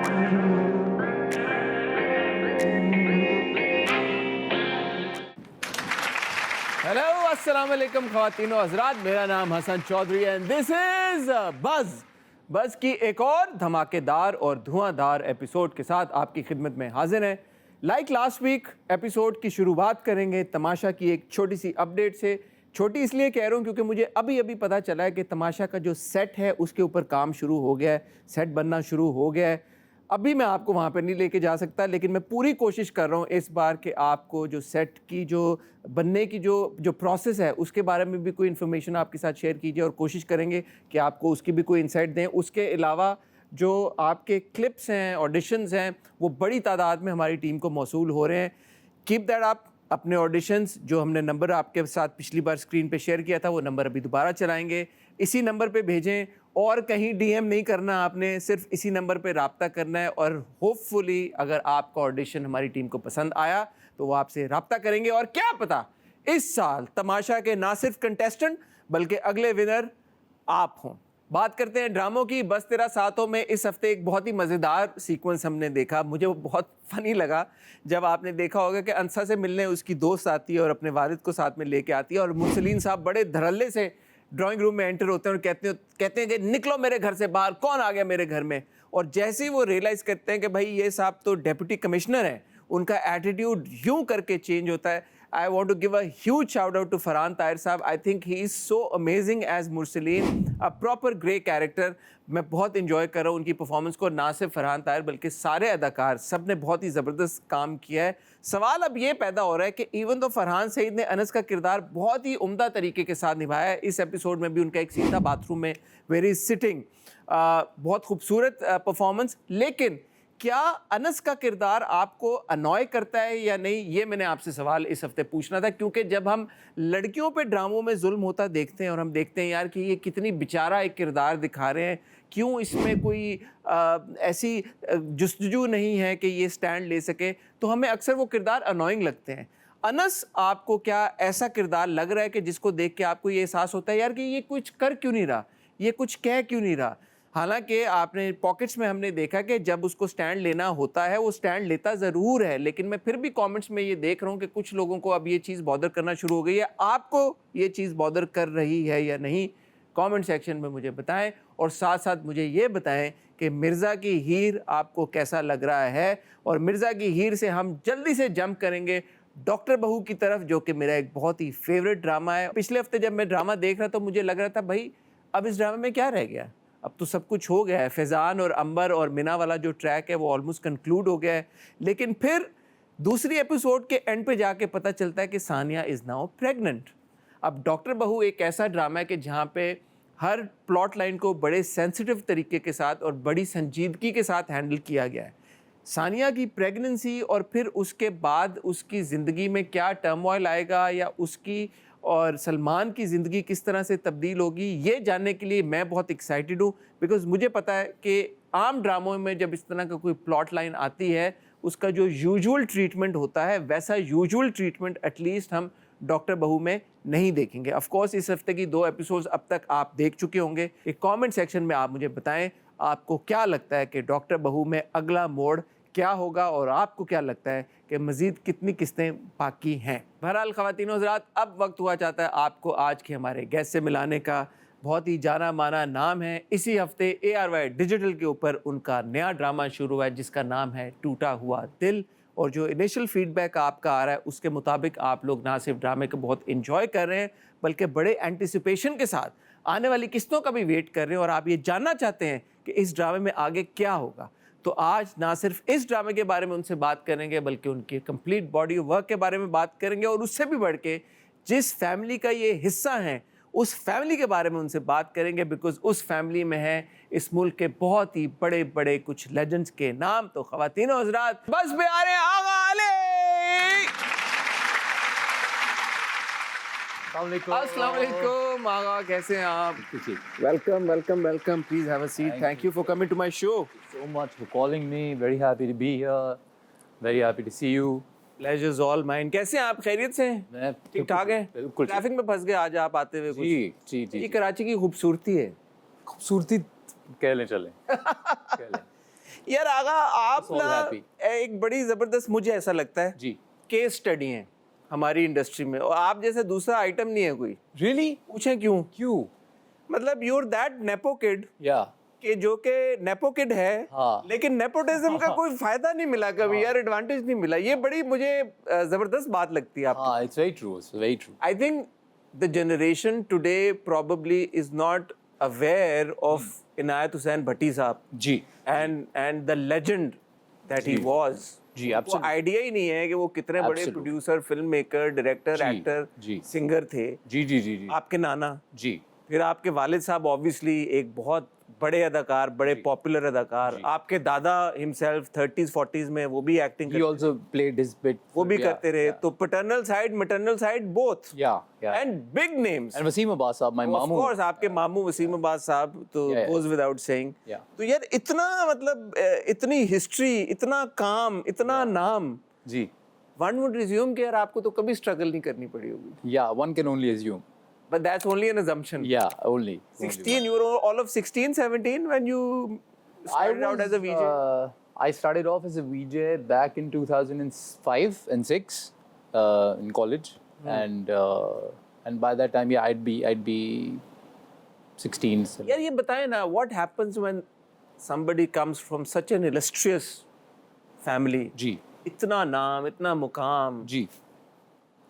Hello अस्सलाम वालेकुम ख़वातीनो हज़रात, मेरा नाम Hasan Chaudhary and this is Buzz की एक और धमाकेदार और धुआंधार एपिसोड के साथ आपकी खिदमत में हाजिर हैं। लाइक लास्ट वीक एपिसोड की शुरुआत करेंगे तमाशा की एक छोटी सी अपडेट से। छोटी इसलिए कह रहा हूँ क्योंकि मुझे अभी अभी पता चला है कि तमाशा का जो सेट है उसके ऊपर काम शुरू हो गया है, सेट बनना शुरू हो गया है। अभी मैं आपको वहाँ पर नहीं लेके जा सकता, लेकिन मैं पूरी कोशिश कर रहा हूँ इस बार कि आपको जो सेट की जो बनने की जो प्रोसेस है उसके बारे में भी कोई इन्फॉर्मेशन आपके साथ शेयर कीजिए और कोशिश करेंगे कि आपको उसकी भी कोई इंसाइट दें। उसके अलावा जो आपके क्लिप्स हैं, ऑडिशंस हैं, वो बड़ी तादाद में हमारी टीम को मौसूल हो रहे हैं। Keep that up. अपने ऑडिशंस जो हमने नंबर आपके साथ पिछली बार स्क्रीन पे शेयर किया था वो नंबर अभी दोबारा चलाएंगे, इसी नंबर पे भेजें और कहीं डीएम नहीं करना आपने, सिर्फ इसी नंबर पे राब्ता करना है और होपफुली अगर आपका ऑडिशन हमारी टीम को पसंद आया तो वो आपसे राब्ता करेंगे और क्या पता इस साल तमाशा के ना सिर्फ कंटेस्टेंट बल्कि अगले विनर आप हों। बात करते हैं ड्रामों की। बस तेरा साथों में इस हफ्ते एक बहुत ही मज़ेदार सीक्वेंस हमने देखा, मुझे वो बहुत फ़नी लगा। जब आपने देखा होगा कि अंसा से मिलने उसकी दोस्त आती है और अपने वालिद को साथ में लेके आती है और मुरसलीन साहब बड़े धड़ल्ले से ड्राइंग रूम में एंटर होते हैं और कहते हैं कि निकलो मेरे घर से बाहर, कौन आ गया मेरे घर में। और जैसे ही वो रियलाइज़ करते हैं कि भाई ये साहब तो डिप्टी कमिश्नर हैं, उनका एटीट्यूड यूं करके चेंज होता है। I want to give a huge shout out to Farhan Tahir साहब। I think he is so amazing as Mursaleen, a proper grey character। मैं बहुत इंजॉय कर रहा हूँ उनकी परफॉर्मेंस को। ना सिर्फ फरहान ताहिर बल्कि सारे अदाकार सब ने बहुत ही ज़बरदस्त काम किया है। सवाल अब ये पैदा हो रहा है कि इवन तो फरहान सईद ने अनस का किरदार बहुत ही उम्दा तरीके के साथ निभाया है। इस एपिसोड में भी उनका एक सीन था बाथरूम में, वेरी सिटिंग, बहुत खूबसूरत परफॉर्मेंस। लेकिन क्या अनस का किरदार आपको अनॉय करता है या नहीं, ये मैंने आपसे सवाल इस हफ्ते पूछना था। क्योंकि जब हम लड़कियों पे ड्रामों में जुल्म होता देखते हैं और हम देखते हैं यार कि ये कितनी बेचारा एक किरदार दिखा रहे हैं, क्यों इसमें कोई ऐसी जुस्तजू नहीं है कि ये स्टैंड ले सके, तो हमें अक्सर वो किरदार अनॉइंग लगते हैं। अनस आपको क्या ऐसा किरदार लग रहा है कि जिसको देख के आपको ये एहसास होता है यार कि ये कुछ कर क्यों नहीं रहा, ये कुछ कह क्यों नहीं रहा? हालांकि आपने पॉकेट्स में हमने देखा कि जब उसको स्टैंड लेना होता है वो स्टैंड लेता ज़रूर है, लेकिन मैं फिर भी कमेंट्स में ये देख रहा हूँ कि कुछ लोगों को अब ये चीज़ बॉदर करना शुरू हो गई है। आपको ये चीज़ बॉदर कर रही है या नहीं, कमेंट सेक्शन में मुझे बताएं। और साथ साथ मुझे ये बताएं कि मिर्ज़ा की हीर आपको कैसा लग रहा है। और मिर्ज़ा की हीर से हम जल्दी से जंप करेंगे डॉक्टर बहू की तरफ, जो कि मेरा एक बहुत ही फेवरेट ड्रामा है। पिछले हफ्ते जब मैं ड्रामा देख रहा था मुझे लग रहा था भाई अब इस ड्रामे में क्या रह गया, अब तो सब कुछ हो गया है। फैज़ान और अंबर और मिना वाला जो ट्रैक है वो ऑलमोस्ट कंक्लूड हो गया है। लेकिन फिर दूसरी एपिसोड के एंड पे जाके पता चलता है कि सानिया इज़ नाउ प्रेग्नेंट। अब डॉक्टर बहू एक ऐसा ड्रामा है कि जहाँ पे हर प्लॉट लाइन को बड़े सेंसिटिव तरीके के साथ और बड़ी संजीदगी के साथ हैंडल किया गया है। सानिया की प्रेगनेंसी और फिर उसके बाद उसकी ज़िंदगी में क्या टर्मोइल आएगा या उसकी और सलमान की ज़िंदगी किस तरह से तब्दील होगी, ये जानने के लिए मैं बहुत एक्साइटेड हूँ। बिकॉज़ मुझे पता है कि आम ड्रामों में जब इस तरह का कोई प्लॉट लाइन आती है उसका जो यूजुअल ट्रीटमेंट होता है वैसा यूजुअल ट्रीटमेंट एटलीस्ट हम डॉक्टर बहू में नहीं देखेंगे। ऑफ कोर्स इस हफ्ते की 2 एपिसोड्स अब तक आप देख चुके होंगे। एक कमेंट सेक्शन में आप मुझे बताएं आपको क्या लगता है कि डॉक्टर बहू में अगला मोड़ क्या होगा और आपको क्या लगता है कि मज़ीद कितनी किस्तें बाकी हैं। बहरहाल ख़वातीन हज़रात, अब वक्त हुआ चाहता है आपको आज के हमारे गेस्ट से मिलाने का। बहुत ही जाना माना नाम है। इसी हफ्ते ARY डिजिटल के ऊपर उनका नया ड्रामा शुरू हुआ है जिसका नाम है टूटा हुआ दिल। और जो इनिशियल फीडबैक आपका आ रहा है उसके मुताबिक आप लोग ना सिर्फ ड्रामे को बहुत इंजॉय कर रहे हैं बल्कि बड़े एंटिसिपेशन के साथ आने वाली किस्तों का भी वेट कर रहे हैं और आप ये जानना चाहते हैं कि इस ड्रामे में आगे क्या होगा। तो आज ना सिर्फ इस ड्रामे के बारे में उनसे बात करेंगे बल्कि उनके कंप्लीट बॉडी ऑफ वर्क के बारे में बात करेंगे और उससे भी बढ़ के जिस फैमिली का ये हिस्सा हैं उस फैमिली के बारे में उनसे बात करेंगे। बिकॉज उस फैमिली में है इस मुल्क के बहुत ही बड़े बड़े कुछ लेजेंड्स के नाम। तो ख़वातीन और हज़रात, बस पे आ रहे हैं आगा अली। अस्सलाम वालेकुम आगा, कैसे हैं आप? Welcome welcome welcome, please have a seat. Thank you for coming to my show. So much for calling me. Very happy to be here. Very happy to see you. Pleasures all mine. कैसे हैं आप? खैरियत से हैं? मैं ठीक ठाक हैं? बिल्कुल ट्रैफिक में फंस गए आज आप आते हुए? जी जी जी ये कराची की खूबसूरती है। खूबसूरती कह लें चलें कह लें। यार आगा आप all ना happy. एक बड़ी जबरदस्त, मुझे ऐसा लगता है, जी केस स्टडी है हमारी इंडस्ट्री में, और आप जैसे दूसरा आइटम नहीं है कोई। रियली पूछें क्यों? क्यों मतलब यूर दैट नेपो किड या कि जो कि नेपो किड है, हाँ। लेकिन नेपोटिज्म का कोई फायदा नहीं मिला कभी यार, एडवांटेज नहीं मिला। ये बड़ी मुझे जबरदस्त बात लगती है आपकी। हाँ it's very true, it's very true. I think the generation today probably is not aware of Inayat Hussain Bhatti साहब जी and the legend that he ji. was. जी, उनको absolutely. आइडिया ही नहीं है कि वो कितने बड़े Absolutely. Producer, film maker, director, जी, actor, जी। सिंगर थे। जी जी जी जी आपके नाना, जी फिर आपके वालिद साहब ऑब्वियसली एक बहुत बड़े अदाकार, बड़े पॉपुलर अदाकार। आपके दादा हिमसेल्फ 30s 40s में वो भी acting he also played his bit, वो भी yeah, करते रहे। yeah. तो paternal side, maternal side, both yeah and big names. and Wasim Abbas साहब my Of मामू course, आपके मामू वसीम अब्बास साहब तो Yeah, yeah. goes without saying. Yeah. तो यार इतना मतलब इतनी हिस्ट्री, इतना काम, इतना नाम, जी one would assume कि यार आपको तो कभी स्ट्रगल नहीं करनी पड़ी होगी। yeah one can only assume, But that's only an assumption. yeah only 16, you were all of 16, 17 when you started out as a VJ. I started off as a VJ back in 2005 and 6 in college, and by that time yeah I'd be 16. यार ये बताएं ना, what happens when somebody comes from such an illustrious family? जी इतना नाम, इतना मुकाम, जी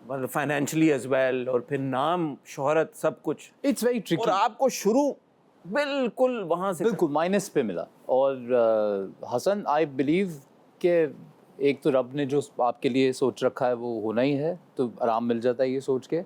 मतलब financially as well, और फिर नाम, शोहरत, सब कुछ, it's very tricky. और आपको शुरू बिल्कुल वहां से बिल्कुल माइनस पे मिला। और हसन आई बिलीव कि एक तो रब ने जो आपके लिए सोच रखा है वो होना ही है, तो आराम मिल जाता है ये सोच के।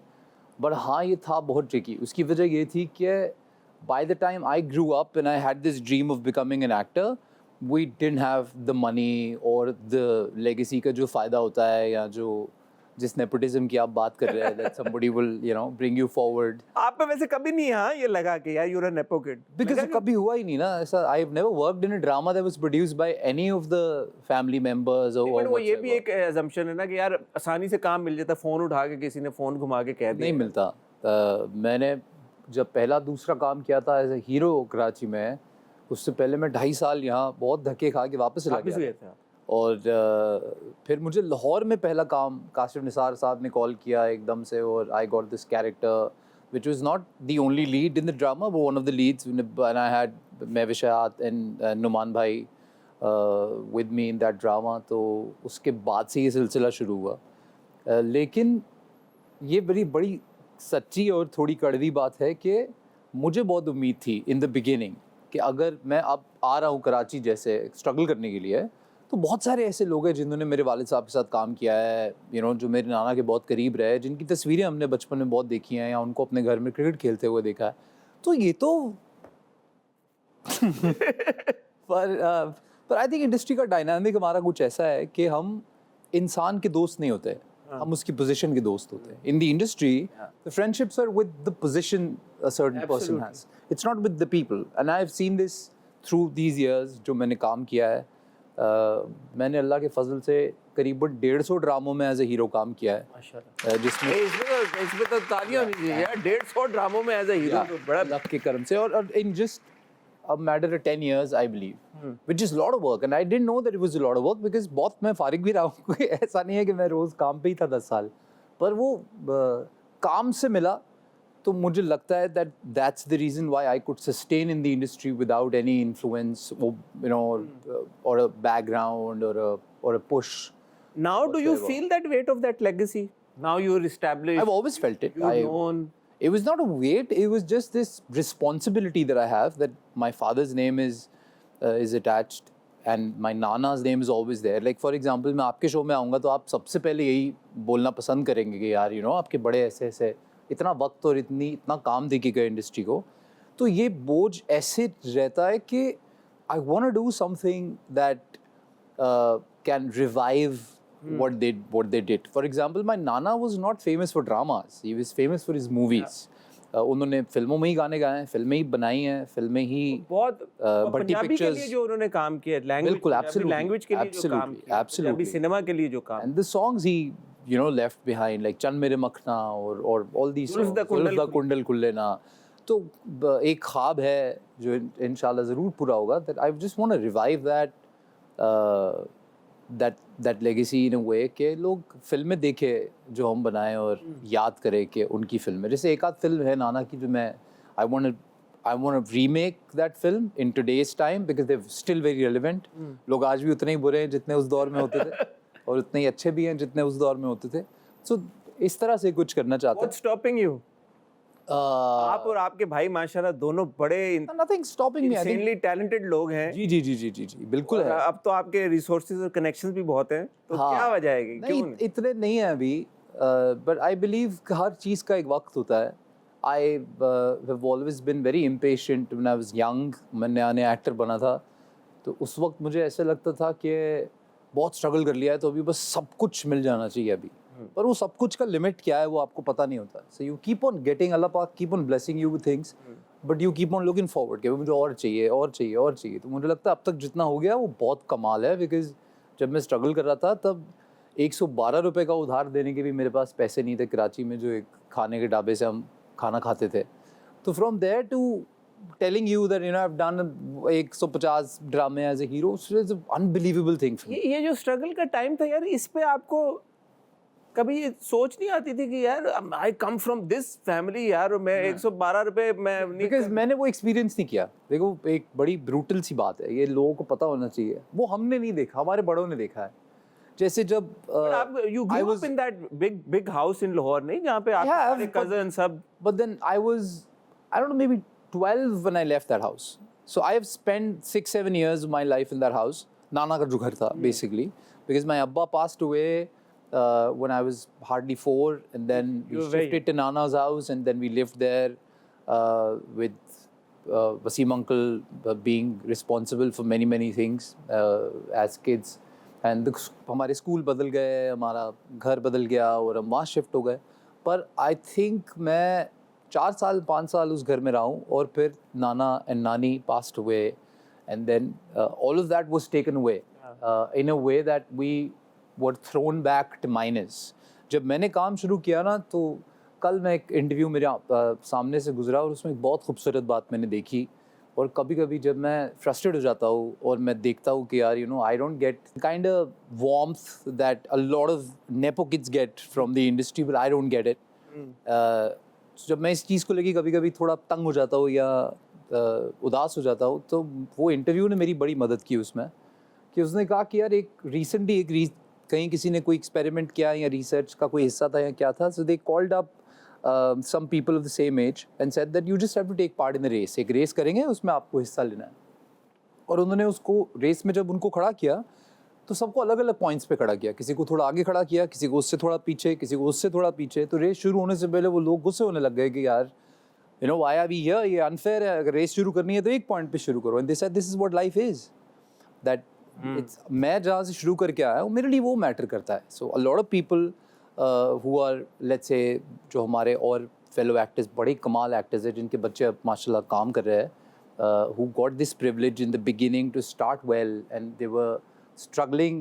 बट हाँ ये था बहुत ट्रिकी। उसकी वजह ये थी कि by the time I grew up and I had this dream of becoming an actor, we didn't have the money और द लेगेसी का जो फ़ायदा होता है, या जो जिस नेपोटिज्म की आप बात कर रहे हैं, that somebody will you know bring you forward. आप पे वैसे कभी नहीं हाँ ये लगा कि यार you're a nepo kid? Because कभी हुआ ही नहीं ना ऐसा। I've never worked in a drama that was produced by any of the family members or but वो ये whatsoever. भी एक assumption है ना कि यार आसानी से काम मिल जाता, फोन उठा के किसी ने फोन घुमा के कह दिया। नहीं मिलता। मैंने जब पहला दूसरा काम किया था एज ए हीरो कराची में, उससे पहले मैं 2.5 साल यहाँ बहुत धक्के खा के वापस चला वापस गया। गए थे आप? और फिर मुझे लाहौर में पहला काम काशिफ निसार साहब ने कॉल किया एकदम से, और I got this character which was not the only lead in the drama, वो one of the leads, and I had Mahwish Hayat and Noman भाई with me in that drama. तो उसके बाद से ये सिलसिला शुरू हुआ। लेकिन ये बड़ी सच्ची और थोड़ी कड़वी बात है कि मुझे बहुत उम्मीद थी इन द बिगिनिंग कि अगर मैं अब आ रहा हूँ कराची जैसे स्ट्रगल करने के लिए, तो बहुत सारे ऐसे लोग हैं जिन्होंने मेरे वालिद साहब के साथ काम किया है, जो मेरे नाना के बहुत करीब रहे, जिनकी तस्वीरें हमने बचपन में बहुत देखी हैं, या उनको अपने घर में क्रिकेट खेलते हुए देखा है। तो ये तो पर आई थिंक इंडस्ट्री का डायनामिक हमारा कुछ ऐसा है कि हम इंसान के दोस्त नहीं होते, हम उसकी पोजीशन के दोस्त होते हैं। In the industry the friendships are with the position a certain person has, it's not with the people. And I have seen this through these years जो मैंने काम किया है। मैंने अल्लाह के फजल से करीबन 150 ड्रामों में एज ए हीरो काम किया है, माशाल्लाह। जिसमें इसमें तो तालियां होनी चाहिए यार, 150 ड्रामों में एज अ हीरो, तो बड़ा अल्लाह के करम से, और in just a matter of 10 years I believe, which is a lot of work, and I didn't know that it was a lot of work because बहुत मैं फारिग भी रहा हूँ। कोई ऐसा नहीं है कि मैं रोज़ काम पे ही था 10 साल, पर वो काम से मिला। तो मुझे लगता है that that's the reason why I could sustain in the industry without any influence, or a background or a push. Now do you whatsoever. feel that weight of that legacy? Now you're established, I've always felt it. you're known. It was not a weight, it was just this responsibility that I have, that my father's name is attached and my nana's name is always there. Like for example, मैं आपके show में आऊँगा तो आप सबसे पहले यही बोलना पसंद करेंगे कि यार आपके बड़े ऐसे इतना वक्त और इतना काम दे के गए इंडस्ट्री को। तो ये बोझ ऐसे रहता है कि I want to do something that can revive what they did. For example, my nana was not famous for dramas. He was famous for his movies. उन्होंने फिल्मों में ही गाने गाए हैं, फिल्में ही बनाई हैं, फिल्में ही बहुत भट्टी पंजाबी के पिक्चर्स। लिए जो उन्होंने काम किया, लैंग्वेज, बिल्कुल, absolutely, लैंग्वेज के लिए जो काम किया, पंजाबी सिनेमा के लिए जो काम, And the songs he left behind, like चन मेरे मखना और all these songs, जुल्फ दा कुंडल कुल्ले ना। तो एक ख्वाब है जो इंशाल्लाह ज़रूर पूरा होगा, that I just want to revive that that legacy in a way कि लोग फिल्में देखे जो हम बनाए और याद करें कि उनकी फिल्में, जैसे एक आध फिल्म है नाना की जो मैं I want to remake that film in today's time because they're still very relevant. लोग आज भी उतने ही बुरे हैं जितने उस दौर में होते थे और उतने ही अच्छे भी हैं जितने उस दौर में होते थे. So इस तरह से कुछ करना चाहता What's stopping you? आप और आपके भाई माशाल्लाह दोनों बड़े nothing stopping me. I think insanely talented लोग हैं. जी बिल्कुल है. अब तो आपके रिसोर्सेज और कनेक्शंस भी बहुत हैं, तो हाँ. क्या वजह है कि नहीं क्यों इतने नहीं है अभी, but I believe हर चीज़ का एक वक्त होता है. I have always been very impatient when I was young. मैं नया एक्टर बना था तो उस वक्त मुझे ऐसे लगता था कि बहुत स्ट्रगल कर लिया है तो अभी बस सब कुछ मिल जाना चाहिए अभी, पर वो सब कुछ का लिमिट क्या है वो आपको पता नहीं होता. So you keep on getting, Allah पाक keep on blessing you with things, but you keep on looking forward कि मुझे और चाहिए और चाहिए और चाहिए. तो मुझे लगता है अब तक जितना हो गया वो बहुत कमाल है, बिकॉज जब मैं स्ट्रगल कर रहा था तब 112 रुपये का उधार देने के भी मेरे पास पैसे नहीं थे कराची में, जो एक खाने के ढाबे से हम खाना खाते थे. तो from there to telling you that you know I have done 150 ड्रामे as a hero, it's an unbelievable thing for me. ये जो स्ट्रगल का टाइम था यार, इस पे आपको कभी ये सोच नहीं आती थी कि यार आई कम फ्रॉम दिस फैमिली यार, और मैं 112 रुपए मैं नहीं बिकॉज मैंने वो एक्सपीरियंस नहीं किया. देखो एक बड़ी ब्रूटल सी बात है, ये लोगों को पता होना चाहिए, वो हमने नहीं देखा, हमारे बड़ों ने देखा है. जैसे जब आप you grew up in that big house in Lahore, नहीं, जहाँ पे आपके सारे कजन सब. but then I don't know, maybe 12 when I left that house. So I have spent 6-7 years of my life in that house. नाना का जो घर था basically, because my abba passed away when I was hardly 4, and then we shifted to Nana's house, and then we lived there with Wasim uncle being responsible for many things as kids. And हमारे school बदल गए, हमारा घर बदल गया और हम वहाँ शिफ्ट हो गए. पर आई थिंक मैं 4 साल 5 साल उस घर में रहा हूँ, और फिर नाना एंड नानी passed away, and then all of that was taken away in a way that we were thrown back to minus. जब मैंने काम शुरू किया ना, तो कल मैं एक इंटरव्यू मेरे सामने से गुजरा और उसमें एक बहुत खूबसूरत बात मैंने देखी. और कभी कभी जब मैं फ्रस्ट्रेट हो जाता हूँ और मैं देखता हूँ कि यार you know I don't get kind of warmth that a lot of nepo kids get from the industry, but I don't get it. जब मैं इस चीज़ को लेके कभी कभी थोड़ा तंग हो जाता हूँ या उदास हो जाता हूँ, तो वो इंटरव्यू ने मेरी बड़ी मदद की उसमें, कि उसने कहा कि यार एक रिसेंटली कहीं किसी ने कोई एक्सपेरिमेंट किया या रिसर्च का कोई हिस्सा था या क्या था, so they called up some people of the same age and said that you just have to take part in the race. एक रेस करेंगे, उसमें आपको हिस्सा लेना है. और उन्होंने उसको रेस में जब उनको खड़ा किया तो सबको अलग अलग पॉइंट्स पे खड़ा किया. किसी को थोड़ा आगे खड़ा किया, किसी को उससे थोड़ा पीछे, किसी को उससे थोड़ा पीछे. तो रेस शुरू होने से पहले वो लोग गुस्से होने लग गए कि यार you know why are we here, ये अनफेयर है, अगर रेस शुरू करनी है तो एक पॉइंट पे शुरू करो. And they said this is what life is, that it's मैं जहाँ से शुरू करके आया हूँ मेरे लिए वो मैटर करता है. So a lot of people who are let's say जो हमारे और fellow actors, बड़े कमाल actors हैं जिनके बच्चे अब माशाल्लाह काम कर रहे हैं, who got this privilege in the beginning to start well, and they were struggling,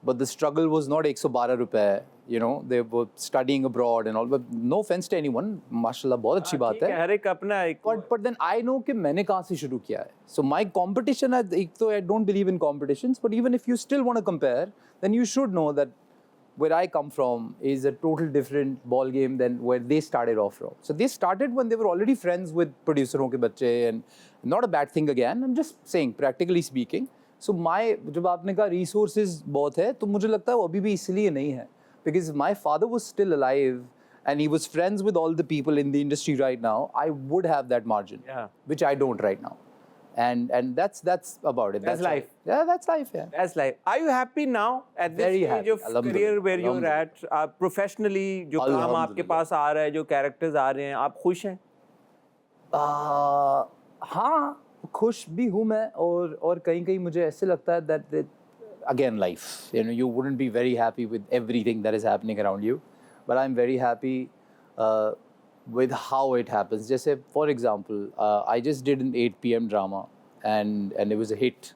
but the struggle was not 112 रुपए, you know, they were studying abroad and all, but no offense to anyone, माशाल्लाह बहुत अच्छी बात है, हर एक अपना एक. but then I know कि मैंने कहाँ से शुरू किया है. So my competition, एक तो I don't believe in competitions, but even if you still want to compare, then you should know that where I come from is a total different ball game than where they started off from. So they started when they were already friends with producer के बच्चे, and not a bad thing again. I'm just saying, practically speaking. So जब आपने कहा resources बहुत है, तो मुझे लगता है वो अभी भी इसलिए नहीं है, because my father was still alive and he was friends with all the people in the industry right now. I would have that margin, which I don't right now. And that's about it. That's life. Yeah, that's life. Yeah. That's life. Are you happy now at this Very stage happy. of career where you're at? Professionally, जो काम आपके पास आ रहा है, जो characters आ रहे हैं, आप खुश हैं? हाँ, खुश भी हूँ मैं, और कहीं मुझे ऐसे लगता है that again life, you know, you wouldn't be very happy with everything that is happening around you, but I'm very happy with how it happens. Jesse, for example, I just did an 8 p.m. drama, and it was a hit.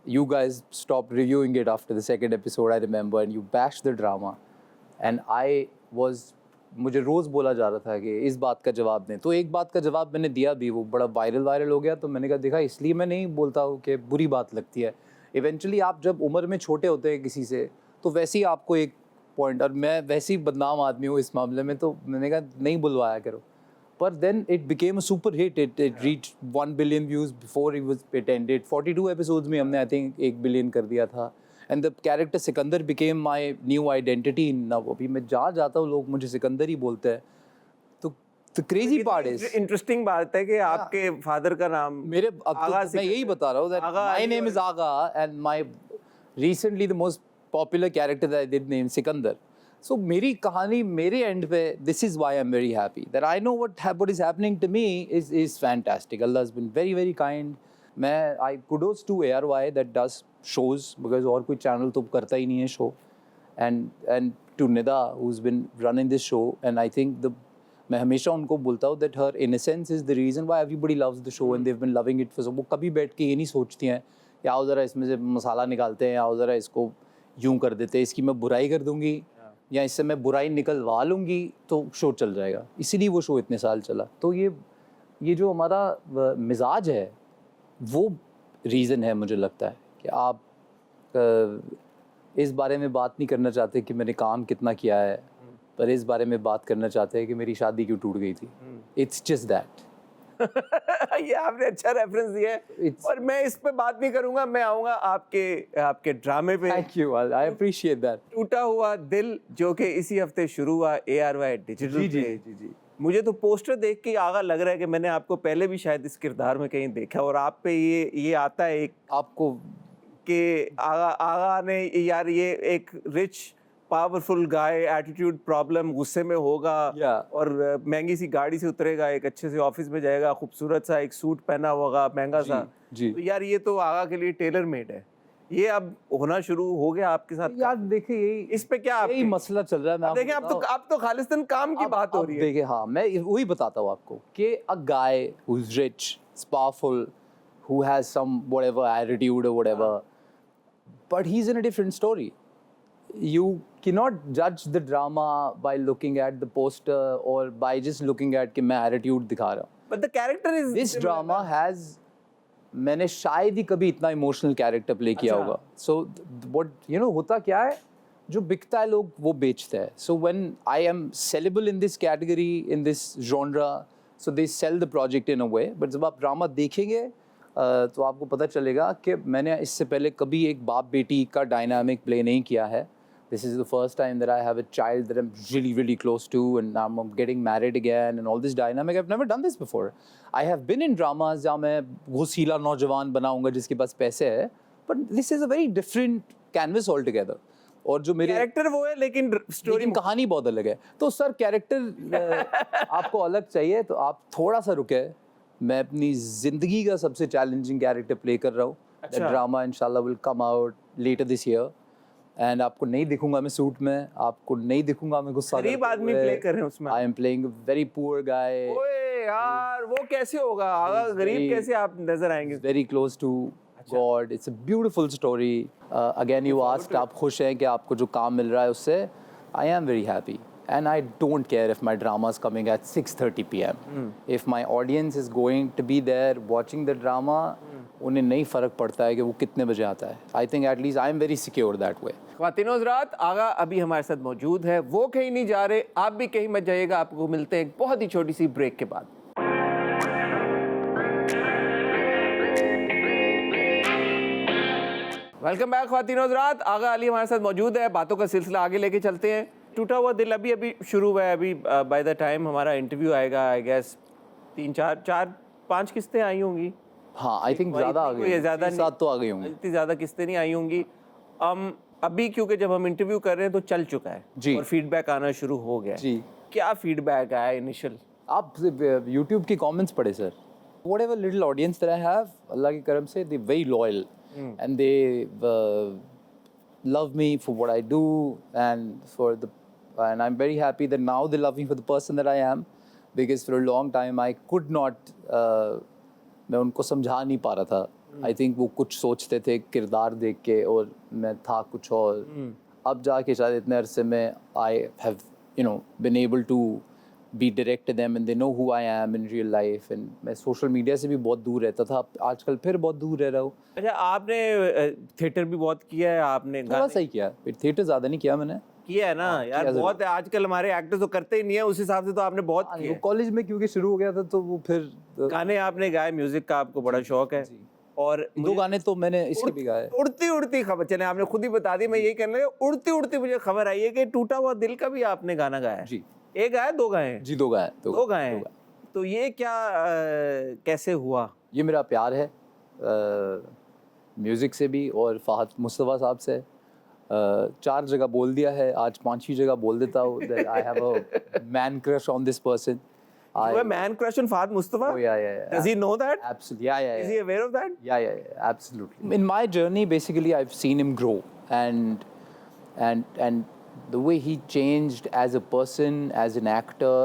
You guys stopped reviewing it after the second episode, I remember, and you bashed the drama. And मुझे रोज़ बोला जा रहा था कि इस बात का जवाब दें, तो एक बात का जवाब मैंने दिया भी, वो बड़ा वायरल हो गया. तो मैंने कहा देखा, इसलिए मैं नहीं बोलता हूँ कि बुरी बात लगती है, इवेंचुअली आप जब उम्र में छोटे होते हैं किसी से तो वैसे ही आपको एक पॉइंट, और मैं वैसे ही बदनाम आदमी हूँ इस मामले में, तो मैंने कहा नहीं बुलवाया करो. But then it became a super hit. It reached 1 billion views before it ended. 42 episodes में हमने I think 1 billion कर दिया था. And the character Sikandar became my new identity. Now अभी मैं जहाँ जाता हूँ लोग मुझे सिकंदर ही बोलते हैं. तो the crazy part is interesting बात है कि आपके फादर का नाम मेरे अब तो मैं यही बता रहा हूँ that my name is Aga and my recently the most popular character that I did name Sikandar. So मेरी कहानी मेरे end पे this is why I'm very happy that I know what is happening to me is fantastic. Allah has been very kind. मैं I kudos to ARY that does shows because और कोई channel तो करता ही नहीं है show, and to Nida who's been running this show, and I think मैं हमेशा उनको बोलता हूँ that her innocence is the reason why everybody loves the show and they've been loving it for so. वो कभी बैठ के ये नहीं सोचती हैं कि आओ ज़रा इसमें से मसाला निकालते हैं, आओ ज़रा इसको यूं कर देते हैं, इसकी मैं बुराई कर दूंगी या इससे मैं बुराई निकलवा लूँगी तो शो चल जाएगा. इसीलिए वो शो इतने साल चला. तो ये जो हमारा मिजाज है वो रीज़न है मुझे लगता है कि आप इस बारे में बात नहीं करना चाहते कि मैंने काम कितना किया है, पर इस बारे में बात करना चाहते हैं कि मेरी शादी क्यों टूट गई थी. It's just that. ये आपने अच्छा रेफरेंस दिया है. और मैं इस पे बात नहीं करूंगा, मैं आऊंगा आपके ड्रामे पे. Thank you, I appreciate that. टूटा हुआ दिल जो कि इसी हफ्ते शुरू हुआ ARY डिजिटल. जी. मुझे तो पोस्टर देख के आगा लग रहा है कि मैंने आपको पहले भी शायद इस किरदार में कहीं देखा, और आप पे ये आता है एक आपको कि आगा ने यार ये एक rich powerful guy, attitude problem, गुस्से में होगा और महंगी सी गाड़ी से उतरेगा, एक अच्छे से ऑफिस में जाएगा, खूबसूरत सा एक सूट पहना होगा महंगा सा. तो यार ये तो आगा के लिए टेलर मेड है. ये अब होना शुरू हो गया आपके साथ यार. देखिए यही इस पे क्या यही मसला चल रहा है. मैं देखिए अब तो खालिस्तान काम की बात हो रही है. देखिए हाँ, मैं वही बताता हूँ आपको कि a guy who is rich, powerful, who has some whatever attitude or whatever, but he's in a different story. You cannot judge the drama by looking at the poster or by just looking at कि मैं attitude दिखा रहा हूँ. But the character is this drama has, मैंने शायद ही कभी इतना emotional character play किया होगा. सो व्हाट यू नो होता क्या है, जो बिकता है लोग वो बेचते हैं. So when I am saleable in this category, in this genre, so they sell the project in a way. But जब आप ड्रामा देखेंगे तो आपको पता चलेगा कि मैंने इससे पहले कभी एक बाप बेटी का डायनामिक प्ले नहीं किया है. This is the first time that I have a child that I'm really close to, and now I'm getting married again and all this dynamic. I've never done this before. I have been in dramas जहाँ मैं घुसीला नौजवान बनाऊंगा जिसके पास पैसे है, but this is a very different canvas altogether. और जो मेरे कैरेक्टर वो है लेकिन स्टोरी कहानी बहुत अलग है. तो सर कैरेक्टर आपको अलग चाहिए तो आप थोड़ा सा रुके. मैं अपनी जिंदगी का सबसे चैलेंजिंग कैरेक्टर प्ले कर रहा हूँ. ड्रामा इंशाल्लाह will come out later this year. And आपको नहीं दिखूंगा मैं सूट में, आपको नहीं दिखूंगा मैं गुस्सा गरीब आदमी प्ले कर रहे हैं उसमें. I am playing a very poor guy. ओए यार वो कैसे होगा आगा, गरीब कैसे आप नजर आएंगे. Very close to God. It's a beautiful story. Again you asked, आप खुश हैं कि आपको जो काम मिल रहा है उससे. I am very happy. And I don't care if my drama is coming at 6:30 p.m. If my audience is going to be there watching the drama, उन्हें नहीं फ़र्क पड़ता है कि वो कितने बजे आता है. I think at least I am very secure that way. ख्वातीन हज़रात, आगा अभी हमारे साथ मौजूद है, वो कहीं नहीं जा रहे, आप भी कहीं मत जाइएगा. आपको मिलते हैं एक बहुत ही छोटी सी ब्रेक के बाद. वेलकम बैक ख्वातीन हज़रात. आगा अली हमारे साथ मौजूद है. बातों का सिलसिला आगे लेके चलते हैं. टूटा हुआ दिल अभी शुरू हुआ है. अभी बाय द टाइम हमारा इंटरव्यू आएगा आई गेस 3-4-5 किस्तें आई होंगी. हाँ, आई थिंक ज़्यादा आ गई. ज़्यादा साथ तो आ गई होंगी. इतनी ज़्यादा किस्तें नहीं आई होंगी. अभी क्योंकि जब हम इंटरव्यू कर रहे हैं तो चल चुका है जी, और फीडबैक आना शुरू हो गया जी. क्या फीडबैक आया इनिशियल? आप यूट्यूब की कमेंट्स पढ़े sir. Whatever little audience that I have, अल्लाह की करम से they're very loyal and they love me for what I do and I'm very happy that now they love me for the person that I am, because for a long time I could not मैं उनको समझा नहीं पा रहा था. I think वो कुछ सोचते थे किरदार देख के और मैं था कुछ और. अब जाके शायद इतने अरसे में I have been able to be direct to them, and they know who I am in real life. And मैं social media से भी बहुत दूर रहता था, आजकल फिर बहुत दूर रह रहा हूँ. अच्छा, आपने थिएटर भी बहुत किया है, आपने थोड़ा सा ही किया, थिएटर ज़्यादा नहीं किया मैंने. किया है ना यार, किया बहुत है. आजकल हमारे एक्टर्स तो करते ही नहीं है, उस हिसाब से तो आपने बहुत किया है. कॉलेज में क्योंकि शुरू हो गया था तो वो फिर गाने आपने गाए, म्यूजिक का आपको बड़ा शौक है. और 2 गाने तो मैंने इसके भी गाए. उड़ती उड़ती खबर, चले आपने खुद ही बता दी, मैं यही कहने लगा. उड़ती उड़ती मुझे खबर आई है कि टूटा हुआ दिल का भी आपने गाना गाया है. जी. एक गाया, 2 गाए हैं? जी 2 गाए. 2 गाए हैं. तो ये क्या कैसे हुआ? ये मेरा प्यार है म्यूज़िक से भी और फ़हद मुस्तफ़ा साहब से. 4 जगह बोल दिया है, आज 5वीं जगह बोल देता हूँ. I have a man crush on this person. You have a man crush on Fahad Mustafa? Oh yeah. Does he know that? Absolutely. Yeah. Is he aware of that? Yeah. Absolutely. In my journey, basically, I've seen him grow, and the way he changed as a person, as an actor.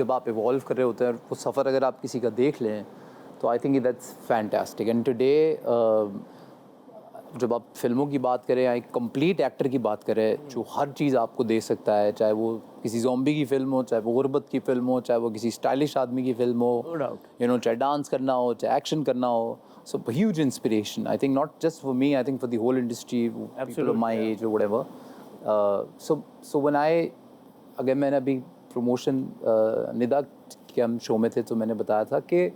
जब आप evolve कर रहे होते हैं, वो सफ़र अगर आप किसी का देख लें, तो I think that's fantastic. And today, जब आप फिल्मों की बात करें या एक कंप्लीट एक्टर की बात करें जो हर चीज़ आपको दे सकता है, चाहे वो किसी ज़ॉम्बी की फिल्म हो, चाहे वो गुर्बत की फिल्म हो, चाहे वो किसी स्टाइलिश आदमी की फिल्म हो, चाहे डांस करना हो, चाहे एक्शन करना हो. So huge inspiration, I think, not just for me, I think for the whole industry, people of my age or whatever. So when अगर मैंने अभी प्रमोशन निदा के हम शो में थे तो मैंने बताया था कि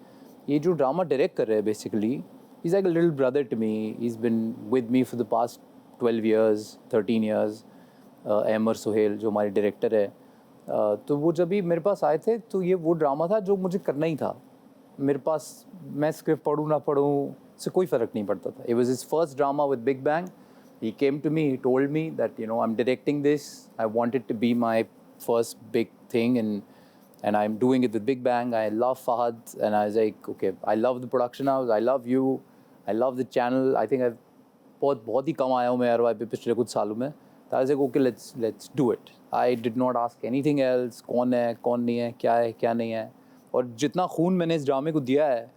ये जो ड्रामा डायरेक्ट कर रहे हैं basically, he's like a little brother to me. He's been with me for the past 12 years, 13 years. Ahmar Suhail जो हमारे डायरेक्टर है, तो वो जब भी मेरे पास आए थे तो ये वो ड्रामा था जो मुझे करना ही था. मेरे पास मैं स्क्रिप्ट पढ़ूँ ना पढ़ूँ से कोई फ़र्क नहीं पड़ता था. It was his first drama with Big Bang. He came to me, he told me that I'm directing this. I want it to be my first big thing, and I'm doing it with Big Bang. I love Fahad, and I was like, okay, I love the production house, I love you, I love the channel. I think I've बहुत ही कम आया हूँ मैं अरवा पे पिछले कुछ सालों में. I was like, okay, let's do it. I did not ask anything else. कौन है, कौन नहीं है, क्या है, क्या नहीं है. और जितना खून मैंने इस ड्रामे को दिया है,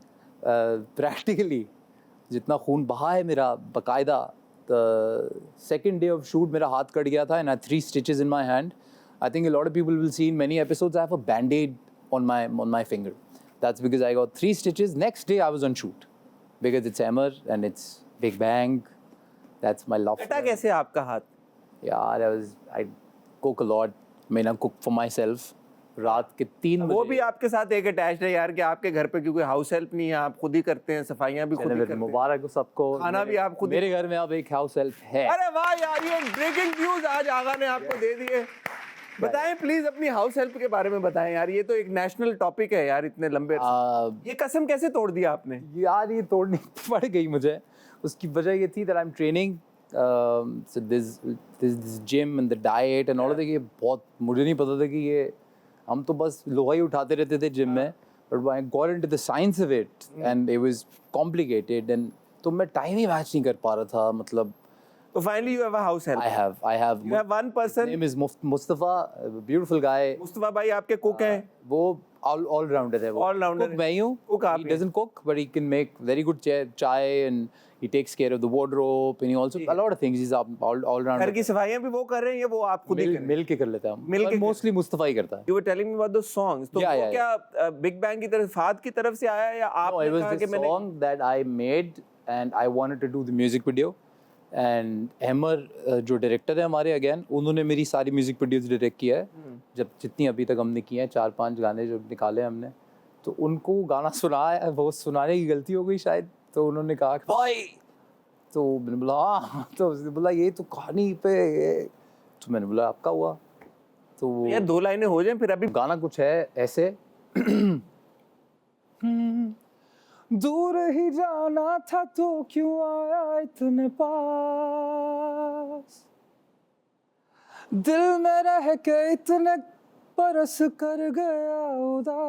प्रैक्टिकली जितना खून बहा है मेरा बाकायदा. The second day of shoot मेरा हाथ कट गया था and I had 3 stitches in my hand. I think a lot of people will see in many episodes I have a band-aid on my finger. That's because I got 3 stitches. Next day I was on shoot because it's Emmer and it's Big Bang. That's my love. कटा कैसे आपका हाथ? यार I cook a lot. मैं cook for myself. रात के 3 बजे. वो भी आपके साथ एक अटैच है यार कि आपके घर पे क्योंकि हाउस हेल्प नहीं है, आप खुद ही करते हैं, सफाइयाँ भी खुद ही करते हैं. मुबारक हो सबको. खाना भी आप खुद. मेरे घर में अब एक हाउस हेल्प है. अरे वाह यार, ये ब्रेकिंग न्यूज आज आगा ने आपको दे दिए. बताएं प्लीज अपनी हाउस हेल्प के बारे में बताएं यार, ये तो एक नेशनल टॉपिक है यार इतने लंबे. ये कसम कैसे तोड़ दिया आपने? यार ये तोड़नी पड़ गई मुझे. उसकी वजह ये थी that I'm training, so this gym and the diet and all of that. ये बहुत मुझे नहीं पता था कि ये हम तो बस लोहा ही उठाते रहते थे जिम में, but I got into the science of it and it was complicated and तो मैं टाइम ही मैच नहीं कर पा रहा था. मतलब तो finally you have a house help. I have. You have one person. His name is Mustafa, a beautiful guy. Mustafa भाई आपके कुक हैं? वो all rounder है वो. All rounder. Cook मैं ही हूँ. Cook आप. He doesn't cook, but he can make very good chai and he takes care of the wardrobe and he also a lot of things. He's all rounder. घर की सफाइयाँ भी वो कर रहे हैं या वो आप खुद ही कर रहे हैं? मिल के कर लेता है. मिल के mostly मुस्तफा ही करता है. You were telling me about those songs. तो वो क्या बिग बैंग की तरफ फाद की तरफ से आया या आपने कहा कि मैंने? No, it was the song that I made and I wanted to do the music video. And Ahmar जो डायरेक्टर है हमारे अगेन, उन्होंने मेरी सारी म्यूजिक वीडियोस डायरेक्ट किया है. जब जितनी अभी तक हमने की हैं 4-5 गाने जो निकाले हमने, तो उनको गाना सुनाया, वो सुनाने की गलती हो गई शायद, तो उन्होंने कहा कि भाई, तो मैंने बोला हाँ, तो उसने बोला ये तो कहानी पे, तो मैंने बोला आपका हुआ. तो यार 2 लाइनें हो जाएं फिर. अभी गाना कुछ है ऐसे. दूर ही जाना था तो क्यों आया इतने पास, दिल में रह के इतने बरस कर गया उदास.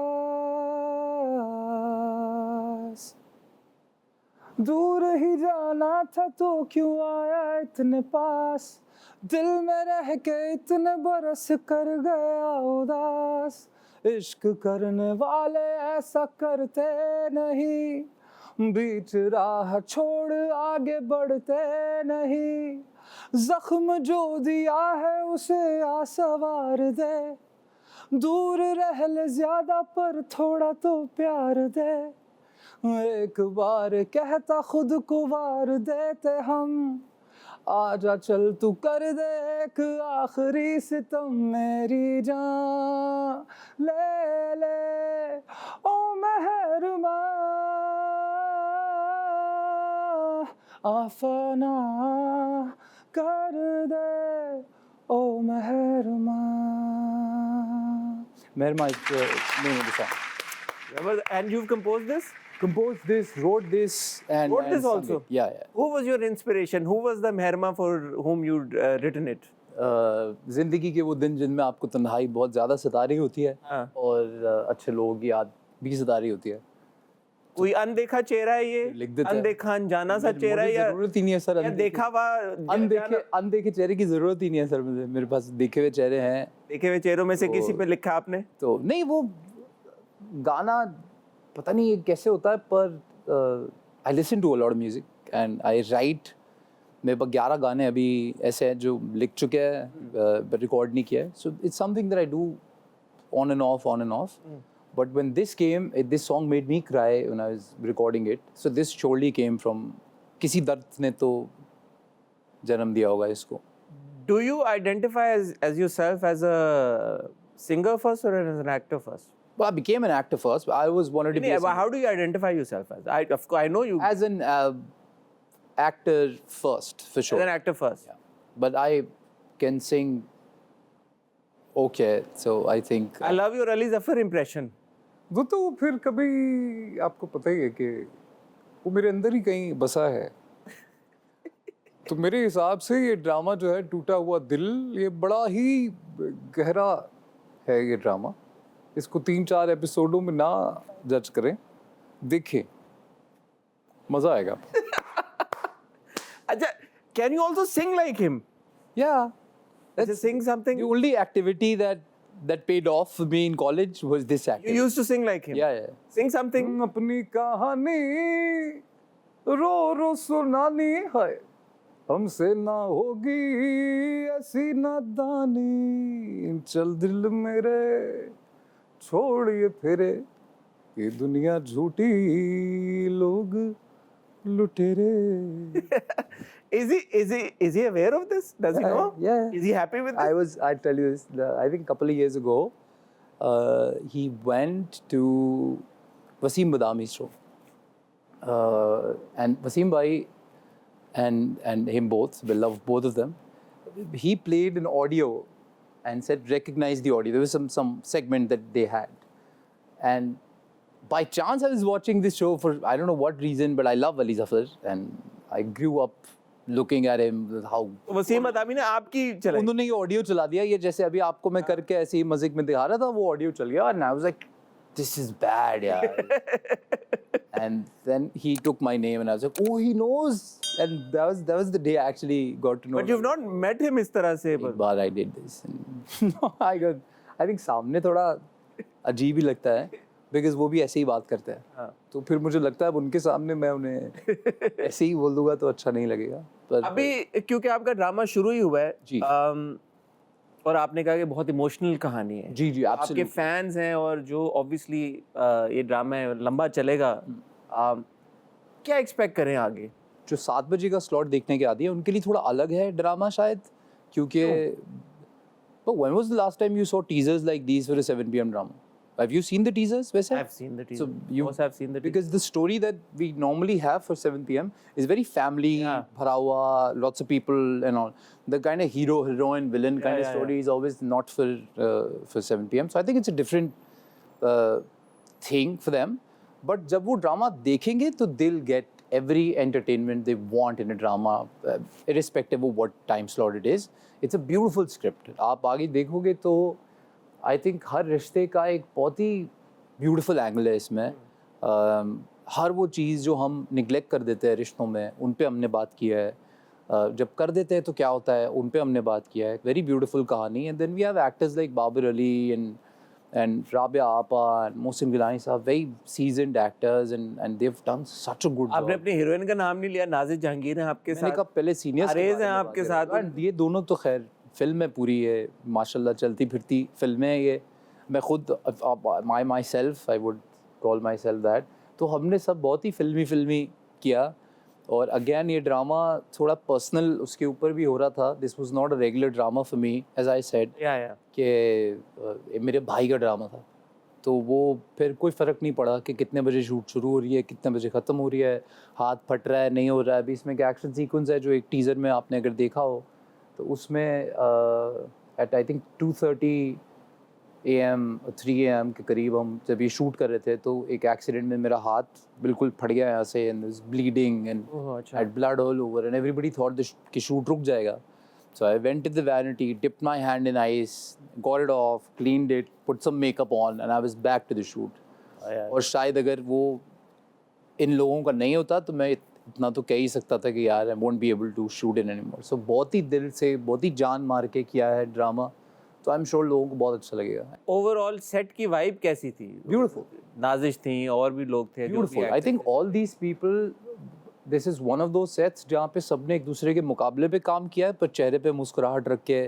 दूर ही जाना था तो क्यों आया इतने पास, दिल में रह के इतने बरस कर गया उदास. इश्क करने वाले ऐसा करते नहीं, बीच राह छोड़ आगे बढ़ते नहीं. जख्म जो दिया है उसे आ सवार दे, दूर रह ले ज्यादा पर थोड़ा तो प्यार दे, एक बार कहता खुद को वार देते हम, आजा चल तू कर दे एक आखिरी सितम मेरी जान, ले ले ओ मेहरमा आफना कर दे ओ Mehrama. Mehrma is the name of the song. And you've composed this? Composed this, wrote this, and Wrote this sung also? it. Yeah, yeah. Who was your inspiration? Who was the Mehrma for whom you'd written it? जिंदगी के वो दिन जिनमें आपको तन्हाई बहुत ज़्यादा सता रही होती है हाँ. और अच्छे लोगों की याद भी सता रही होती है. कोई अनदेखा चेहरा है ये? लिख देता है. अनदेखा अनजाना सा चेहरा है या जरूरत ही नहीं है सर. या देखा हुआ अनदेखे चेहरे की जरूरत ही नहीं है सर. मुझे मेरे पास देखे हुए चेहरे हैं. देखे हुए चेहरों में से किसी पे लिखा आपने? तो नहीं, वो गाना पता नहीं ये कैसे होता है, पर I listen to a lot of music and I write. मेरे पास 11 गाने अभी ऐसे हैं जो लिख चुके हैं, रिकॉर्ड नहीं किया है. So it's something that I do on end of. But when this came, this song made me cry when I was recording it. So this surely came from किसी दर्द ने तो जन्म दिया होगा इसको. Do you identify as yourself as a singer first or as an actor first? Well, I became an actor first. I was wanted to be a But how do you identify yourself as? Of course, I know you as an actor first, for sure. as an actor first. Yeah. But I can sing okay, so I think. I love your Ali Zafar impression. वो तो फिर कभी आपको पता ही है कि वो मेरे अंदर ही कहीं बसा है. तो मेरे हिसाब से ये ड्रामा जो है टूटा हुआ दिल, ये बड़ा ही गहरा है ये ड्रामा. इसको 3-4 एपिसोडों में ना जज करें, देखें, मजा आएगा. अच्छा, can you also sing like him? Yeah. Just sing something. The only activity that paid off for me in college was this You activity. used to sing like him. Yeah, yeah. Sing something. अपनी कहानी रो रो सुनानी है, हमसे ना होगी ऐसी नादानी, चल दिल मेरे छोड़िए फिरे, ये दुनिया झूठी लोग लुटेरे. Is he aware of this? Does he know? Yeah. Is he happy with this? I tell you this, I think a couple of years ago, he went to Wasim Badami's show. And Wasim Bhai and him both, we love both of them. He played an audio and said, recognize the audio. There was some segment that they had. And by chance, I was watching this show for, I don't know what reason, but I love Ali Zafar. And I grew up looking at him, how Wasim अदामी ने आपकी चलाई. उन्होंने ये audio चला दिया. ये जैसे अभी आपको मैं करके ऐसे ही मज़िक में दिखा रहा था, वो ऑडियो चल गया. And I was like, this is bad, यार. And then he took my name and I was like, oh, he knows. And that was the day I actually got to know. But you've not met him इस तरह से. एक बार I did this. No, I think सामने थोड़ा अजीब ही लगता है, because वो भी ऐसे ही बात करते हैं. हाँ. तो फिर मुझे लगता है अब उनके सामने मैं उन्हें ऐसे ही बोल दूंगा तो अच्छा नहीं लगेगा. पर अभी क्योंकि आपका ड्रामा शुरू ही हुआ है जी. और आपने कहा कि बहुत इमोशनल कहानी है. जी जी, आपके absolutely. फैंस हैं और जो ऑब्वियसली ये ड्रामा है लंबा चलेगा. क्या एक्सपेक्ट करें आगे? जो 7 बजे का स्लॉट देखने के आदि है उनके लिए थोड़ा अलग है ड्रामा शायद, क्योंकि but when was the last time you saw teasers like these for a 7 p.m. drama? Have you seen the teasers? वैसे? I've seen the teaser. So you Of course I've seen the teaser. because the story that we normally have for 7 p.m. is very family, Yeah. भरा हुआ, lots of people and all. The kind of hero, heroine, villain kind of yeah, story is always not for 7 p.m. So I think it's a different thing for them. But जब वो drama देखेंगे तो they'll get every entertainment they want in a drama, irrespective of what time slot it is. It's a beautiful script. आप आगे देखोगे तो I think हर रिश्ते का एक बहुत ही beautiful angle है इसमें. हर वो चीज़ जो हम neglect कर देते हैं रिश्तों में, उन पे हमने बात किया है. जब कर देते हैं तो क्या होता है, उन पे हमने बात किया है. Very beautiful कहानी. And then we have actors like Babar Ali and Rabia Appa and Mohsin Gilani साहब, very seasoned actors and they've done such a good job. आपने अपनी हीरोइन का नाम नहीं लिया. नाज़िर जहांगीर हैं आपके मैंने साथ. कहा पहले सीनियर्स अरेज हैं आपके साथ. ये दोनों तो खैर फिल्म है पूरी है, माशाल्लाह चलती फिरती फिल्में हैं ये. मैं खुद my self I would call my self that, तो हमने सब बहुत ही फिल्मी किया। और अगेन ये ड्रामा थोड़ा पर्सनल उसके ऊपर भी हो रहा था। This was not a regular drama for me, as I said या कि मेरे भाई का ड्रामा था, तो वो फिर कोई फ़र्क नहीं पड़ा कि कितने बजे शूट शुरू हो रही है, कितने बजे ख़त्म हो रही है, हाथ फट रहा है नहीं हो रहा है। अभी इसमें एक एक्शन सीक्वेंस है जो एक टीज़र में आपने अगर देखा हो, तो उसमें eight I think 2:30 AM 3 AM के करीब हम जब ये शूट कर रहे थे, तो एक एक्सीडेंट में मेरा हाथ बिल्कुल फट गया यहाँ से, and bleeding and had blood all over, and everybody thought कि शूट रुक जाएगा। So I went to the vanity, dipped my hand in ice, got it off, cleaned it, put some makeup on, and I was back to the shoot. और शायद अगर वो इन लोगों का नहीं होता तो मैं इतना तो कह ही सकता था कि यार I won't be able to shoot it anymore. So बहुत ही दिल से, बहुत ही जान मार के किया है ड्रामा, तो आई एम श्योर लोगों को बहुत अच्छा लगेगा। ओवरऑल सेट की वाइब कैसी थी? Beautiful. नाजिश थी और भी लोग थे जो भी Beautiful. I actors think all these people, this is one of those sets जहाँ पे सबने एक दूसरे के मुकाबले पे काम किया है, पर चेहरे पे मुस्कुराहट रख के,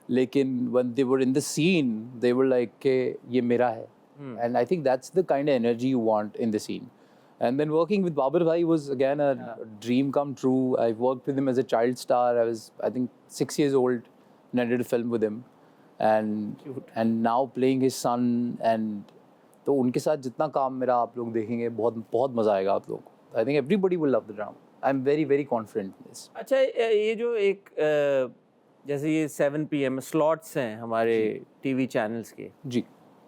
लेकिन when they were in the scene, they were like के ये मेरा है, and I think that's the kind of energy you want in the scene. And then working with Babar Bhai was again a dream come true. I worked with him as a child star. I was, I think, 6 years old when I did a film with him, and now playing his son, and तो उनके साथ जितना काम मेरा आप लोग देखेंगे, बहुत मज़ा आएगा आप लोग। I think everybody will love the drama. I'm very confident in this. अच्छा, ये जो एक जैसे ये 7 PM स्लॉट्स हैं हमारे टीवी चैनल्स के, जी,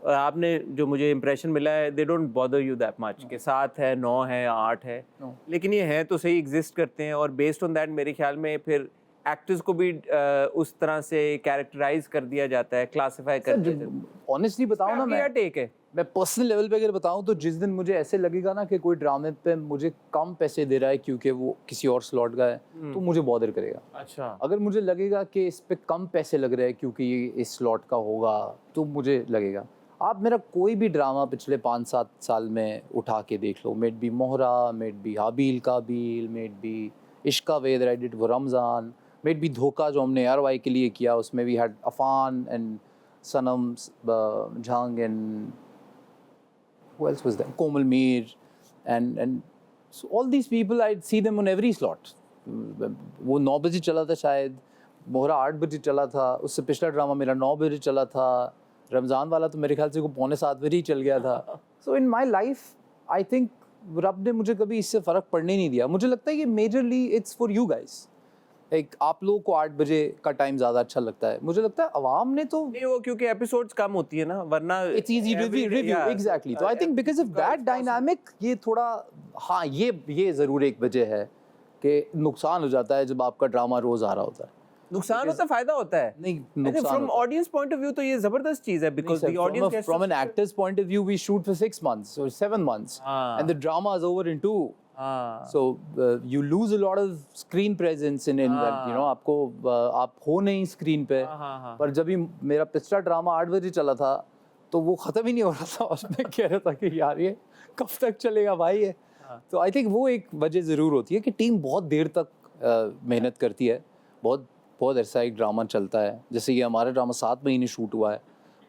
और आपने जो मुझे इम्प्रेशन मिला है, they don't bother you that much कि 7 है, 9 है, 8 है, लेकिन ये हैं तो सही, एग्जिस्ट करते हैं, और बेस्ड ऑन दैट मेरे ख्याल में फिर एक्टर्स को भी उस तरह से कैरेक्टराइज कर दिया जाता है, क्लासिफाई कर दिया जाता है। ऑनेस्टली बताऊँ ना, क्या टेक है? मैं पर्सनल लेवल पे अगर बताऊँ तो जिस दिन मुझे ऐसे लगेगा ना कि कोई ड्रामे पे मुझे कम पैसे दे रहा है क्योंकि वो किसी और स्लॉट का है, तो मुझे बॉदर करेगा। अच्छा, अगर मुझे लगेगा कि इस पे कम पैसे लग रहे हैं क्योंकि ये इस स्लॉट का होगा, तो मुझे लगेगा। आप मेरा कोई भी ड्रामा पिछले 5-7 साल में उठा के देख लो, made by Mohra, made by Habil Kabil, made by इश्का वेद एडिट वो रमज़ान, मेड बी धोखा जो हमने ARY के लिए किया, उसमें we had Affan and Sanam Jung and who else was there? Komal Mir, and so all these people I'd see them on every slot. वो 9 बजे चला था शायद, मोहरा 8 बजे चला था, उससे पिछला ड्रामा मेरा 9 बजे चला था, रमज़ान वाला तो मेरे ख्याल से को 6:45 बजे ही चल गया था। So in my life, I think रब ने मुझे कभी इससे फ़र्क पड़ने नहीं दिया। मुझे लगता है कि majorly it's for you guys. एक आप लोगों को 8 बजे का टाइम ज़्यादा अच्छा लगता है, मुझे लगता है अवाम ने तो नहीं, वो क्योंकि एपिसोड्स कम होती है ना, वरना इट्स इजी रिव्यू एग्जैक्टली। तो I think because of that dynamic ये थोड़ा, हाँ, ये ज़रूर एक वजह है कि नुकसान हो जाता है जब आपका ड्रामा रोज़ आ रहा होता है। नुकसान होता है, फायदा होता है? नहीं, नुकसान from audience point of view तो ये जबरदस्त चीज है, because the audience from an actor's point of view we shoot for 6 months or 7 months, and the drama is over in 2. So you lose a lot of screen presence in that, you know, आपको आप हो नहीं screen पे। पर जब भी मेरा पिछला ड्रामा 8 बजे चला था तो वो ख़त्म ही नहीं हो रहा था, और मैं कह रहा था कि यार ये कब तक चलेगा भाई ये। तो आई थिंक वो एक वजह ज़रूर होती है कि टीम बहुत देर तक मेहनत करती है, बहुत ऐसा एक ड्रामा चलता है। जैसे ये हमारा ड्रामा 7 महीने शूट हुआ है,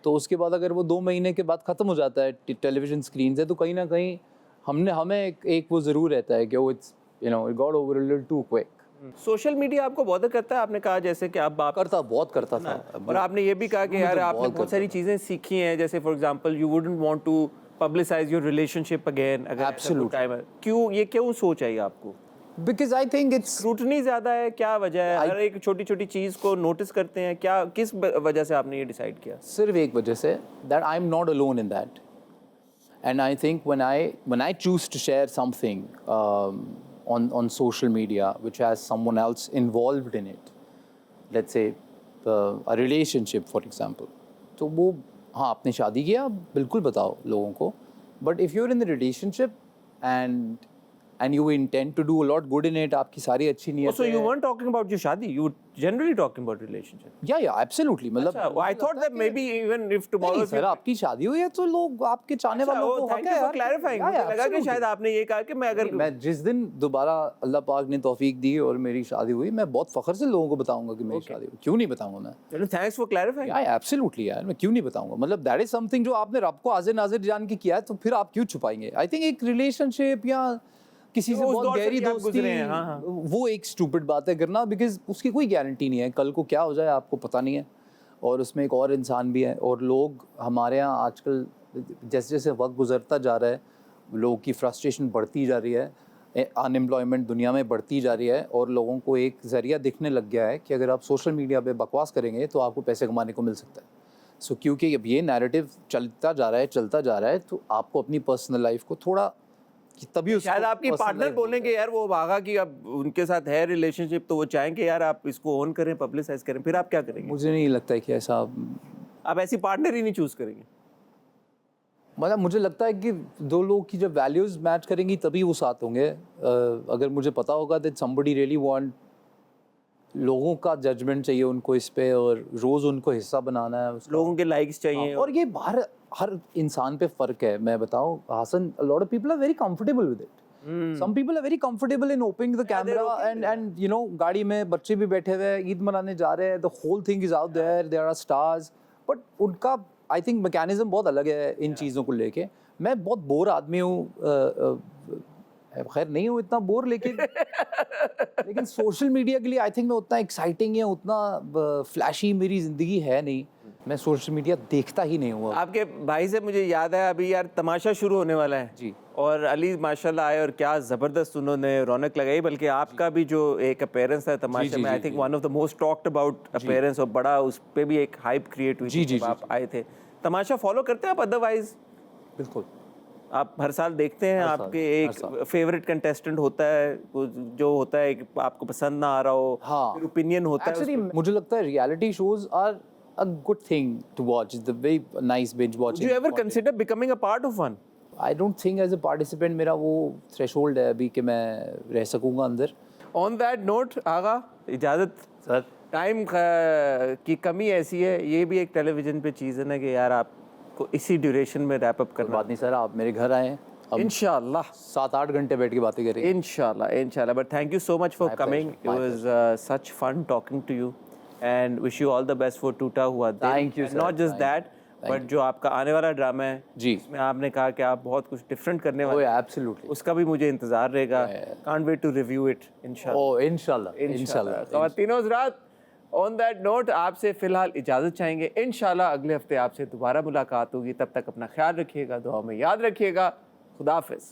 तो उसके बाद अगर वो 2 महीने के बाद ख़त्म हो जाता है टेलीविज़न स्क्रीन से, तो कहीं ना कहीं हमें एक वो ज़रूर रहता है कि वो it's, you know, it got over a little too quick. Social media आपको बॉदर करता है? आपने कहा जैसे कि आप बहुत करता था, और आपने ये भी कहा कि यार आपने बहुत सारी चीज़ें सीखी हैं, जैसे for example you wouldn't want to publicise your relationship again, अगर एब्सोल्युटली टाइम है। क्यों सोच आई आपको? Because I think it's scrutiny ज़्यादा है, क्या वजह है? हर एक छोटी चीज़ को नोटिस करते हैं, क्या किस वजह से आपने ये डिसाइड किया? सिर्फ एक वजह से, that I am not alone in that, and I think when I choose to share something on social media which has someone else involved in it, let's say a relationship for example, तो वो, हाँ, आपने शादी किया, बिल्कुल बताओ लोगों को, but if you're in the relationship and you intend to do a lot good in it, आपकी सारी अच्छी Oh, नीयत so you weren't talking about your शादी, you were generally talking about relationship. yeah absolutely मतलब अच्छा, I thought that maybe even if tomorrow नहीं if you- sir आपकी शादी हुई है तो लोग आपके चाहने अच्छा, वालों oh, को thank हक है you for यार। clarifying. Yeah, मुझे yeah, लगा कि absolutely। शायद आपने ये कहा कि मैं अगर मैं जिस दिन दोबारा अल्लाह पाक ने तौफीक दी और मेरी शादी हुई, मैं बहुत फख्र से लोगों को बताऊंगा कि मेरी शादी हुई। क्यों नहीं बताऊंगा मैं? Thanks for clarifying. या एब्सोल्युटली यार, मैं क्यों नहीं बताऊंगा? मतलब दैट इज समथिंग जो आपने रब को हाजिर नाजिर जान के किया है, तो फिर आप क्यों छुपाएंगे? आई थिंक एक रिलेशनशिप या किसी से उस बहुत दौर से गहरी भी आप दोस्ती, गुजरे हैं, हाँ, हाँ। वो एक स्टूपिड बात है करना, बिकॉज उसकी कोई गारंटी नहीं है, कल को क्या हो जाए आपको पता नहीं है, और उसमें एक और इंसान भी है। और लोग हमारे यहाँ आजकल जैसे जैसे वक्त गुजरता जा रहा है, लोगों की फ्रस्ट्रेशन बढ़ती जा रही है, अनएम्प्लॉयमेंट दुनिया में बढ़ती जा रही है, और लोगों को एक ज़रिया दिखने लग गया है कि अगर आप सोशल मीडिया पे बकवास करेंगे तो आपको पैसे कमाने को मिल सकता है। सो क्योंकि अब ये नैरेटिव चलता जा रहा है, तो आपको अपनी पर्सनल लाइफ को थोड़ा तभी उसको शायद आपकी personal पार्टनर life बोलेंगे यार वो भागा कि अब उनके साथ है रिलेशनशिप, तो वो चाहेंगे यार आप इसको ऑन करें, पब्लिसाइज करें, फिर आप क्या करेंगे? मुझे नहीं लगता है कि ऐसा, आप ऐसी पार्टनर ही नहीं चूज करेंगे? मतलब मुझे लगता है कि दो लोग की जब वैल्यूज मैच करेंगी तभी वो साथ होंगे। अगर मुझे पता होगा दैट समबडी रियली वांट, लोगों का जजमेंट चाहिए उनको इस पे, और रोज उनको हिस्सा बनाना है उसका। लोगों के लाइक्स चाहिए। और ये हर इंसान पे फर्क है। मैं बताऊं Haasan, a lot of people are very comfortable with it. Some people are very comfortable in opening the camera and you know, गाड़ी में बच्चे भी बैठे हुए हैं, ईद मनाने जा रहे हैं, the whole thing is out there, there are stars, but उनका आई थिंक मैकेनिज्म बहुत अलग है इन चीज़ों को लेके। मैं बहुत बोर आदमी हूँ, खैर नहीं हूँ इतना बोर, लेकिन सोशल मीडिया के लिए आई थिंक मैं उतना एक्साइटिंग या उतना फ्लैशी मेरी ज़िंदगी है नहीं। मैं सोशल मीडिया देखता ही नहीं हूँ। आपके भाई से मुझे याद है अभी यार तमाशा शुरू होने वाला है जी, और अली माशाल्लाह आए और क्या ज़बरदस्त उन्होंने रौनक लगाई, बल्कि आपका भी जो एक अपीयरेंस था तमाशा में, I think one of the most talked about appearance, और बड़ा उस पे भी एक हाइप क्रिएट हुई थी जब आप आए थे। तमाशा फॉलो करते हैं आप अदरवाइज? बिल्कुल। आप हर साल देखते हैं? आपके एक फेवरेट कंटेस्टेंट होता है जो होता है कि आपको पसंद ना आ रहा हो, हाँ, फिर ओपिनियन होता है? एक्चुअली मुझे लगता है reality shows are a good thing to watch. It's a very nice binge watching. Do you ever consider becoming a part of one? I don't think as a participant मेरा वो threshold है अभी कि मैं रह सकूँगा अंदर। On that note, आगा इजाज़त। सर टाइम की कमी ऐसी है, ये भी एक टेलीविजन पे चीज़ है ना कि यार आपको इसी ड्यूरेशन में रैप अप करना। बात नहीं सर, आप मेरे घर आए, इंशाल्लाह 7-8 घंटे बैठ के बातें करेंगे। इंशाल्लाह। But thank you so much for coming. It was such fun talking to you. And wish you all the best for टूटा हुआ दिल. Thank you, And sir. not just that, but जो आपका आने वाला ड्रामा है जी, इसमें आपने कहा कि आप बहुत कुछ डिफरेंट करने वाले ओह हैं, एब्सोल्युटली, उसका भी मुझे इंतजार रहेगा। Can't wait to review it इंशाल्लाह। ओह इंशाल्लाह। ख़वातीनो हज़रात, ऑन दैट नोट आपसे फ़िलहाल इजाज़त चाहेंगे। इंशाल्लाह अगले हफ्ते आपसे दोबारा मुलाकात होगी। तब तक अपना ख्याल रखिएगा, दुआ में याद रखिएगा। खुदा हाफ़िज़।